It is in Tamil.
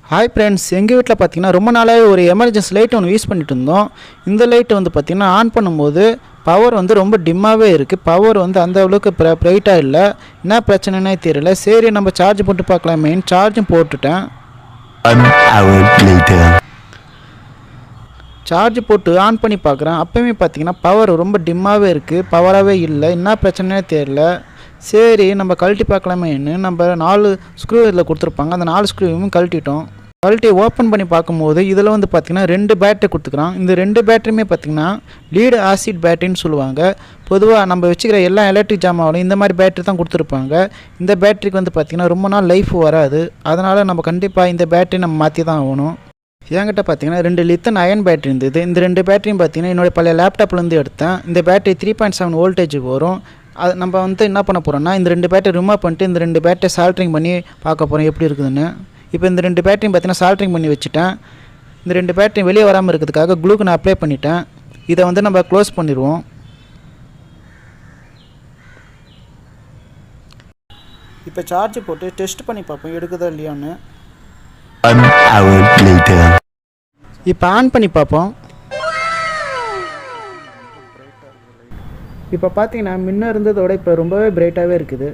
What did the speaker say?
ஹாய் ஃப்ரெண்ட்ஸ், எங்கள் வீட்டில் பார்த்தீங்கன்னா ரொம்ப நாளாகவே ஒரு எமர்ஜென்சி லைட் ஒன்று யூஸ் பண்ணிட்டு இருந்தோம். இந்த லைட் வந்து பார்த்திங்கன்னா ஆன் பண்ணும்போது பவர் வந்து ரொம்ப டிம்மாகவே இருக்குது. பவர் வந்து அந்த அளவுக்கு ப்ரைட்டாக இல்லை. என்ன பிரச்சனைனே தெரியல. சரி, நம்ம சார்ஜ் போட்டு பார்க்கலாமேன்னு சார்ஜும் போட்டுட்டேன். சார்ஜ் போட்டு ஆன் பண்ணி பார்க்குறேன். அப்போயுமே பார்த்தீங்கன்னா பவர் ரொம்ப டிம்மாகவே இருக்குது. பவராகவே இல்லை. என்ன பிரச்சனைனே தெரியல. சரி, நம்ம கழட்டி பார்க்கலாமேன்னு நம்ம 4 ஸ்க்ரூ இதில் கொடுத்துருப்பாங்க. அந்த 4 ஸ்க்ரூவும் கழட்டிட்டோம். கழட்டி ஓப்பன் பண்ணி பார்க்கும்போது இதில் வந்து பார்த்திங்கன்னா 2 பேட்டரி கொடுத்துக்கிறான். இந்த 2 பேட்டரியுமே பார்த்திங்கன்னா லீடு ஆசிட் பேட்டரின்னு சொல்லுவாங்க. பொதுவாக நம்ம வச்சுக்கிற எல்லா எலக்ட்ரிக் ஜாமாவிலையும் இந்த மாதிரி பேட்டரி தான் கொடுத்துருப்பாங்க. இந்த பேட்டரிக்கு வந்து பார்த்திங்கன்னா ரொம்ப நாள் லைஃப் வராது. அதனால் நம்ம கண்டிப்பாக இந்த பேட்டரி நம்ம மாற்றி தான் ஆகணும். என்கிட்ட பார்த்தீங்கன்னா 2 லித்தன் அயன் பேட்டரி இருந்தது. இந்த 2 பேட்டரியும் பார்த்தீங்கன்னா என்னோடய பழைய லேப்டாப்லேருந்து எடுத்தேன். இந்த பேட்டரி 3.7 வோல்டேஜ் வரும். அது நம்ம வந்து என்ன பண்ண போகிறோம்னா, இந்த 2 பேட்டரி ரிமூவ் பண்ணிட்டு இந்த 2 பேட்டரி சால்ட்ரிங் பண்ணி பார்க்க போகிறோம் எப்படி இருக்குதுன்னு. இப்போ இந்த 2 பேட்டரியும் பார்த்தீங்கன்னா சால்ட்ரிங் பண்ணி வச்சுட்டேன். இந்த 2 பேட்டரியும் வெளியே வராமல் இருக்கிறதுக்காக க்ளூக்கு நான் அப்ளை பண்ணிட்டேன். இதை வந்து நம்ம க்ளோஸ் பண்ணிடுவோம். இப்போ சார்ஜ் போட்டு டெஸ்ட் பண்ணி பார்ப்போம் எடுக்குதா இல்லையான்னு. இப்போ ஆன் பண்ணி பார்ப்போம். இப்போ பார்த்தீங்கன்னா முன்ன இருந்ததோட இப்போ ரொம்பவே பிரைட்டாகவே இருக்குது.